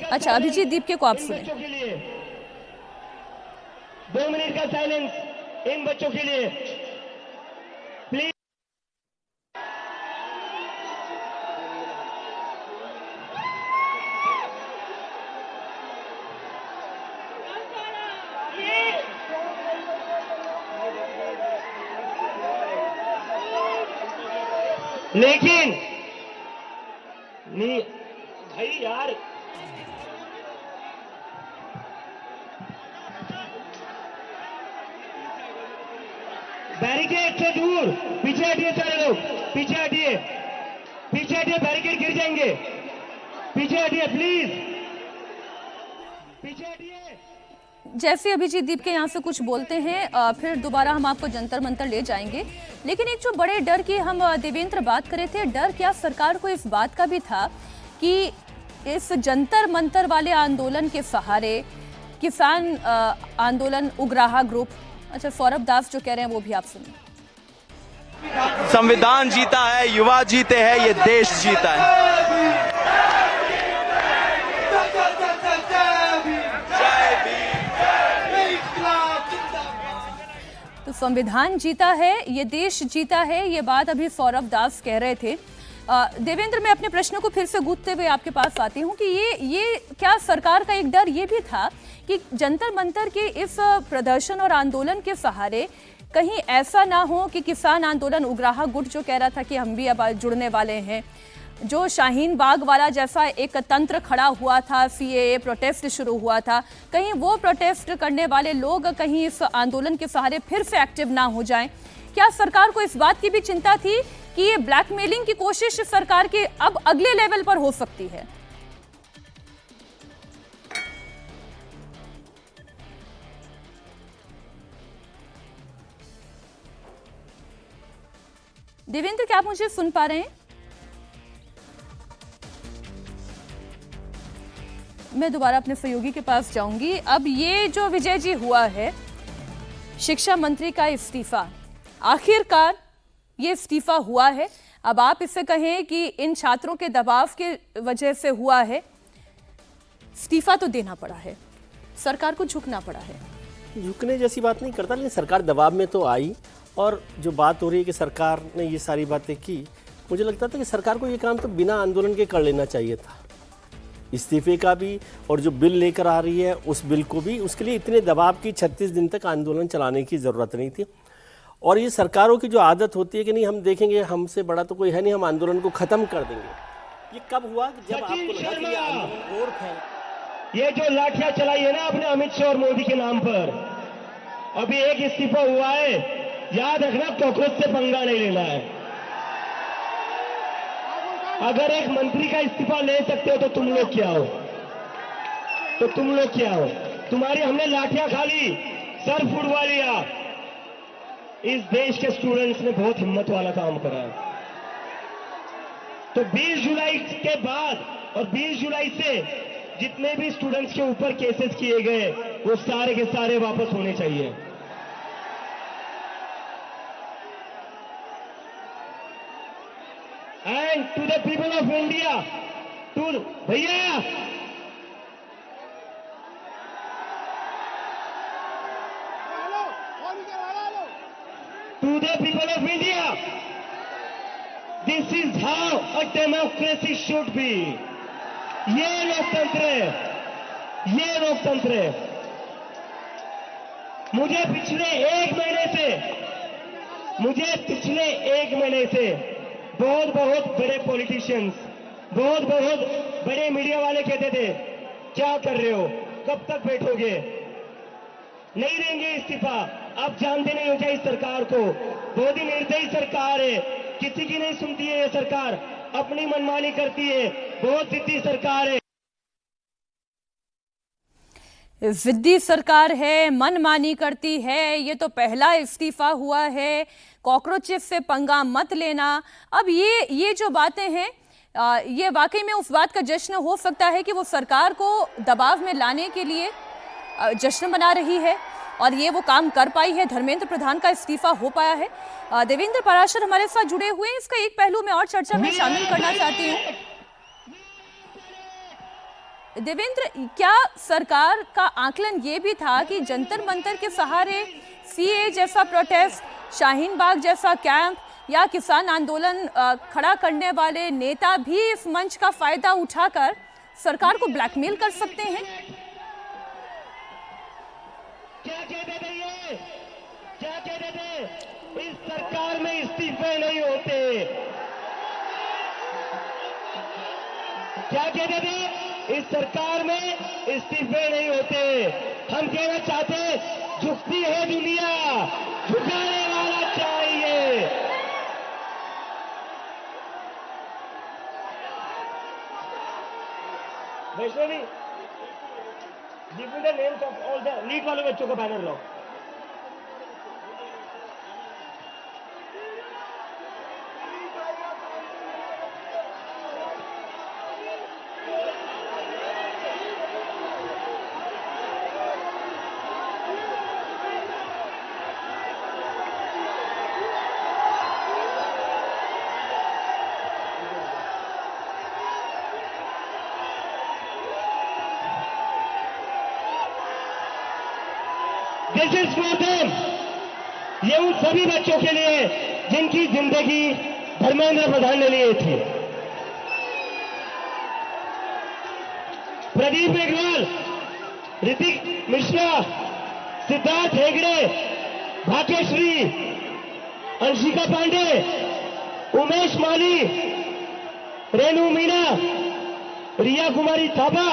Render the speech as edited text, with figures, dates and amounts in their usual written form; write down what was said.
अच्छा, अभिजीत दीपके को आप सुने। 2 मिनट का साइलेंस इन बच्चों के लिए प्लीज। लेकिन नहीं भाई यार, बैरिकेड से दूर पीछे हटिए, सारे लोग पीछे हटिए, पीछे हटिए, बैरिकेड गिर जाएंगे, पीछे हटिए प्लीज, पीछे हटिए। जैसे अभिजीत दीपके यहाँ से कुछ बोलते हैं फिर दोबारा हम आपको जंतर मंतर ले जाएंगे। लेकिन एक जो बड़े डर की हम देवेंद्र बात कर रहे थे, डर क्या सरकार को इस बात का भी था कि इस जंतर मंतर वाले आंदोलन के सहारे किसान आंदोलन उग्राहा ग्रुप, अच्छा सौरभ दास जो कह रहे हैं वो भी आप सुनिए। संविधान जीता है, युवा जीते हैं, ये देश जीता है। तो संविधान जीता है, ये देश जीता है, ये बात अभी सौरभ दास कह रहे थे। देवेंद्र, मैं अपने प्रश्न को फिर से गूंथते हुए आपके पास आती हूँ कि ये क्या सरकार का एक डर ये भी था कि जंतर मंतर के इस प्रदर्शन और आंदोलन के सहारे कहीं ऐसा ना हो कि किसान आंदोलन उग्राहा गुट जो कह रहा था कि हम भी अब जुड़ने वाले हैं, जो शाहीन बाग वाला जैसा एक तंत्र खड़ा हुआ था, सीएए प्रोटेस्ट शुरू हुआ था, कहीं वो प्रोटेस्ट करने वाले लोग कहीं इस आंदोलन के सहारे फिर से एक्टिव ना हो जाएं? क्या सरकार को इस बात की भी चिंता थी कि ये ब्लैकमेलिंग की कोशिश सरकार के अब अगले लेवल पर हो सकती है? देवेंद्र, क्या आप मुझे सुन पा रहे हैं? मैं दोबारा अपने सहयोगी के पास जाऊंगी। अब ये जो विजय जी हुआ है, शिक्षा मंत्री का इस्तीफा, आखिरकार ये इस्तीफा हुआ है। अब आप इससे कहें कि इन छात्रों के दबाव के वजह से हुआ है, इस्तीफा तो देना पड़ा है, सरकार को झुकना पड़ा है। झुकने जैसी बात नहीं करता, लेकिन सरकार दबाव में तो आई। और जो बात हो रही है कि सरकार ने ये सारी बातें की, मुझे लगता था कि सरकार को ये काम तो बिना आंदोलन के कर लेना चाहिए था, इस्तीफे का भी और जो बिल लेकर आ रही है उस बिल को भी। उसके लिए इतने दबाव की 36 दिन तक आंदोलन चलाने की ज़रूरत नहीं थी। और ये सरकारों की जो आदत होती है कि नहीं हम देखेंगे, हमसे बड़ा तो कोई है नहीं, हम आंदोलन को ख़त्म कर देंगे। ये कब हुआ कि जब आपको लगा कि ये आंदोलन और फैल, ये जो लाठियां चलाई है ना आपने अमित शाह और मोदी के नाम पर, अभी एक इस्तीफा हुआ है, याद रखना कॉकरोच से पंगा नहीं लेना है। अगर एक मंत्री का इस्तीफा ले सकते हो तो तुम लोग क्या हो, तो तुम लोग क्या हो? तुम्हारी हमने लाठियां खा ली, सर फुड़वा लिया। इस देश के स्टूडेंट्स ने बहुत हिम्मत वाला काम करा है। तो 20 जुलाई के बाद और 20 जुलाई से जितने भी स्टूडेंट्स के ऊपर केसेस किए गए वो सारे के सारे वापस होने चाहिए। And to the people of India, to भैया to the people of India, this is how a democracy should be. ये लोकतंत्र है, ये लोकतंत्र है। मुझे पिछले एक महीने से बहुत बड़े पॉलिटिशियंस, बहुत बड़े मीडिया वाले कहते थे क्या कर रहे हो, कब तक बैठोगे, नहीं देंगे इस्तीफा। अब जानते नहीं हो क्या इस सरकार को, बहुत ही निर्दयी सरकार है, किसी की नहीं सुनती है ये सरकार, अपनी मनमानी करती है, बहुत जिद्दी सरकार है। जिद्दी सरकार है, मनमानी करती है, ये तो पहला इस्तीफा हुआ है, कॉकरोचेस से पंगा मत लेना। अब ये जो बातें हैं, ये वाकई में उस बात का जश्न हो सकता है कि वो सरकार को दबाव में लाने के लिए जश्न मना रही है और ये वो काम कर पाई है। धर्मेंद्र प्रधान का इस्तीफा हो पाया है। देवेंद्र पराशर हमारे साथ जुड़े हुए हैं। इसका एक पहलू मैं और चर्चा में शामिल करना चाहती हूँ। देवेंद्र, क्या सरकार का आकलन ये भी था कि जंतर मंतर के सहारे सीए जैसा प्रोटेस्ट, शाहीन बाग जैसा कैंप या किसान आंदोलन खड़ा करने वाले नेता भी इस मंच का फायदा उठाकर सरकार को ब्लैकमेल कर सकते हैं? क्या कहते थे ये? क्या कहते थे? इस सरकार में इस्तीफे नहीं होते। क्या कहते थे? इस सरकार में इस्तीफे नहीं होते। हम कहना चाहते, झुकती है दुनिया, झुकाने वाला चाहिए। Vaishnavi, give me the names of all the NEET वाले बच्चों का बैनर लो। This is for them. ये उन सभी बच्चों के लिए जिनकी जिंदगी धर्मेंद्र प्रधान ने लिए थी। प्रदीप मेघवाल, ऋतिक मिश्रा, सिद्धार्थ हेगड़े, भाग्यश्री, अंशिका पांडे, उमेश माली, रेणु मीणा, रिया कुमारी थापा,